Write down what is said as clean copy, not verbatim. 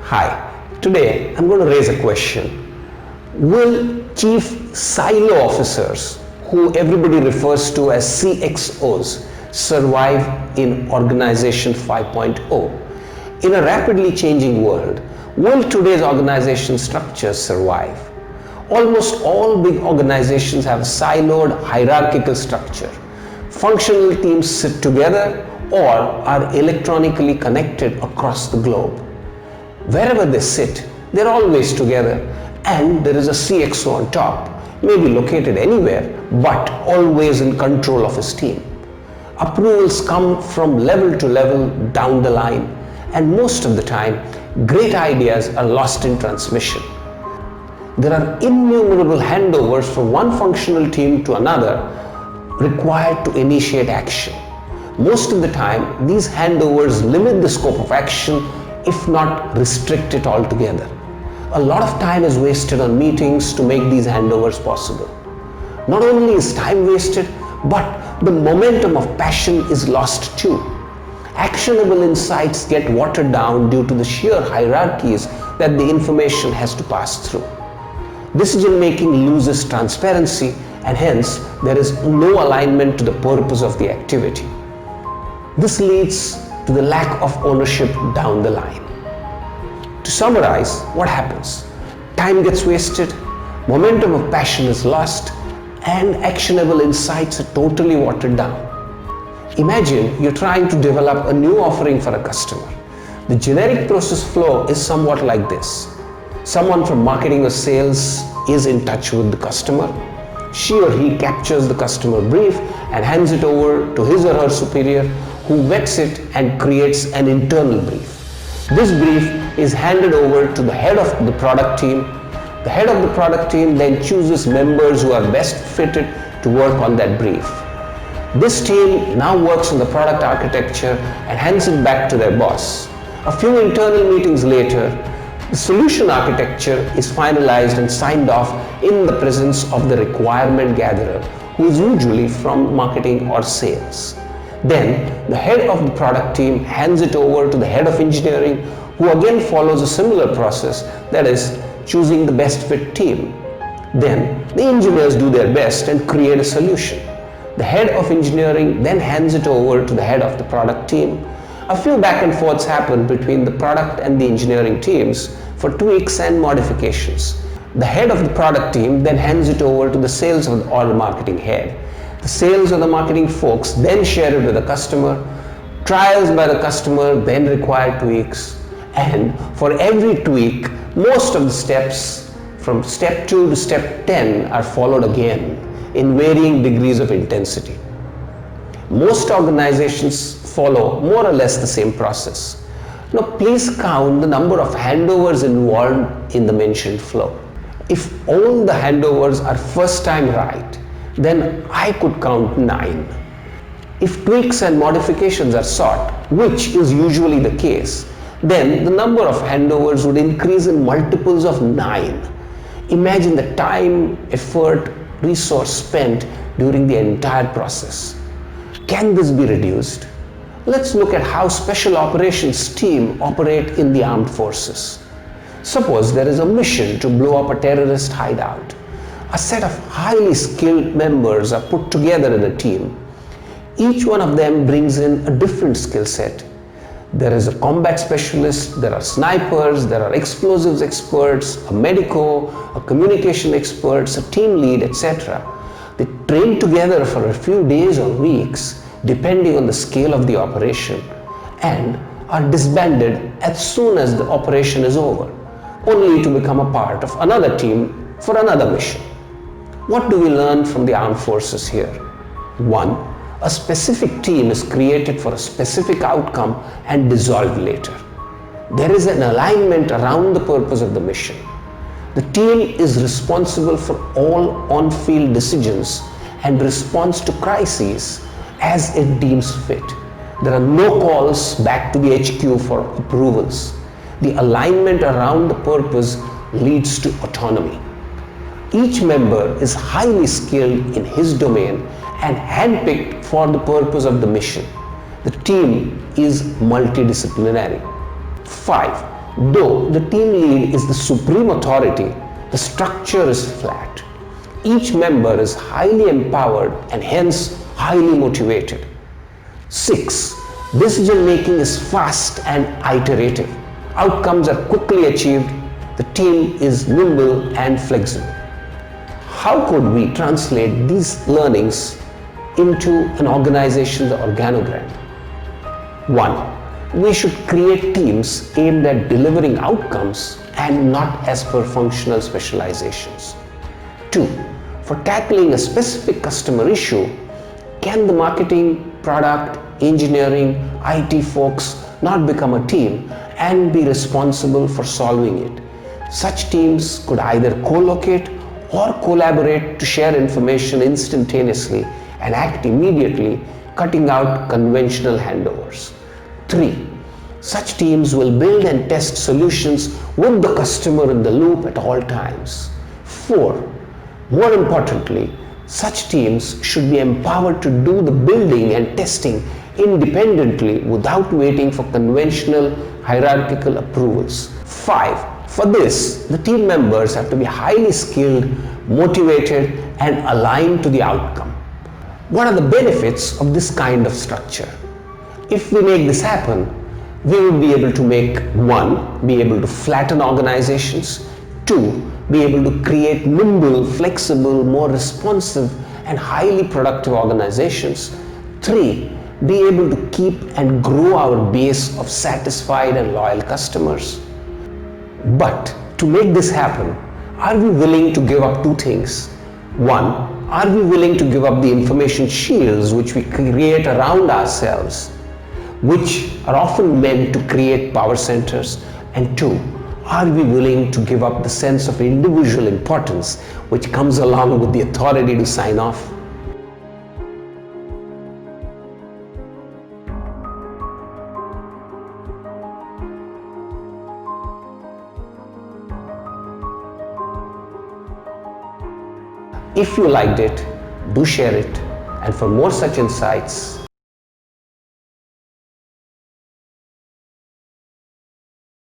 Hi, today I'm going to raise a question. Will chief silo officers, who everybody refers to as CXOs, survive in Organization 5.0? In a rapidly changing world, will today's organization structures survive? Almost all big organizations have a siloed hierarchical structure. Functional teams sit together or are electronically connected across the globe. Wherever they sit, they're always together, and there is a CXO on top, maybe located anywhere, but always in control of his team. Approvals come from level to level down the line, and most of the time, great ideas are lost in transmission. There are innumerable handovers from one functional team to another required to initiate action. Most of the time, these handovers limit the scope of action, if not restrict it altogether. A lot of time is wasted on meetings to make these handovers possible. Not only is time wasted, but the momentum of passion is lost too. Actionable insights get watered down due to the sheer hierarchies that the information has to pass through. Decision making loses transparency, and hence there is no alignment to the purpose of the activity. This leads to the lack of ownership down the line. To summarize, what happens? Time gets wasted, momentum of passion is lost, and actionable insights are totally watered down. Imagine you're trying to develop a new offering for a customer. The generic process flow is somewhat like this. Someone from marketing or sales is in touch with the customer. She or he captures the customer brief and hands it over to his or her superior, who vets it and creates an internal brief. This brief is handed over to the head of the product team. The head of the product team then chooses members who are best fitted to work on that brief. This team now works on the product architecture and hands it back to their boss. A few internal meetings later, the solution architecture is finalized and signed off in the presence of the requirement gatherer, who is usually from marketing or sales. Then, the head of the product team hands it over to the head of engineering, who again follows a similar process, that is, choosing the best fit team. Then, the engineers do their best and create a solution. The head of engineering then hands it over to the head of the product team. A few back and forths happen between the product and the engineering teams for tweaks and modifications. The head of the product team then hands it over to the sales or the marketing head. The sales or the marketing folks then share it with the customer. Trials by the customer then require tweaks, and for every tweak, most of the steps from step 2 to step 10 are followed again in varying degrees of intensity. Most organizations follow more or less the same process. Now please count the number of handovers involved in the mentioned flow. If all the handovers are first time right, then I could count 9. If tweaks and modifications are sought, which is usually the case, then the number of handovers would increase in multiples of 9. Imagine the time, effort, resource spent during the entire process. Can this be reduced? Let's look at how special operations team operate in the armed forces. Suppose there is a mission to blow up a terrorist hideout. A set of highly skilled members are put together in a team. Each one of them brings in a different skill set. There is a combat specialist, there are snipers, there are explosives experts, a medico, a communication experts, a team lead, etc. They train together for a few days or weeks, depending on the scale of the operation, and are disbanded as soon as the operation is over, only to become a part of another team for another mission. What do we learn from the armed forces here? 1. A specific team is created for a specific outcome and dissolved later. There is an alignment around the purpose of the mission. The team is responsible for all on-field decisions and responds to crises as it deems fit. There are no calls back to the HQ for approvals. The alignment around the purpose leads to autonomy. Each member is highly skilled in his domain and handpicked for the purpose of the mission. The team is multidisciplinary. 5. Though the team lead is the supreme authority, the structure is flat. Each member is highly empowered and hence highly motivated. 6. Decision making is fast and iterative. Outcomes are quickly achieved. The team is nimble and flexible. How could we translate these learnings into an organization's organogram? 1. We should create teams aimed at delivering outcomes and not as per functional specializations. 2. For tackling a specific customer issue, can the marketing, product, engineering, IT folks not become a team and be responsible for solving it? Such teams could either co-locate or collaborate to share information instantaneously and act immediately, cutting out conventional handovers. 3. Such teams will build and test solutions with the customer in the loop at all times. 4. More importantly, such teams should be empowered to do the building and testing independently without waiting for conventional hierarchical approvals. 5. For this, the team members have to be highly skilled, motivated, and aligned to the outcome. What are the benefits of this kind of structure? If we make this happen, we will be able to make 1. Be able to flatten organizations. 2. Be able to create nimble, flexible, more responsive, and highly productive organizations. 3. Be able to keep and grow our base of satisfied and loyal customers. But to make this happen, are we willing to give up 2 things? 1. Are we willing to give up the information shields which we create around ourselves, which are often meant to create power centers? And 2. Are we willing to give up the sense of individual importance which comes along with the authority to sign off? If you liked it, do share it, and for more such insights,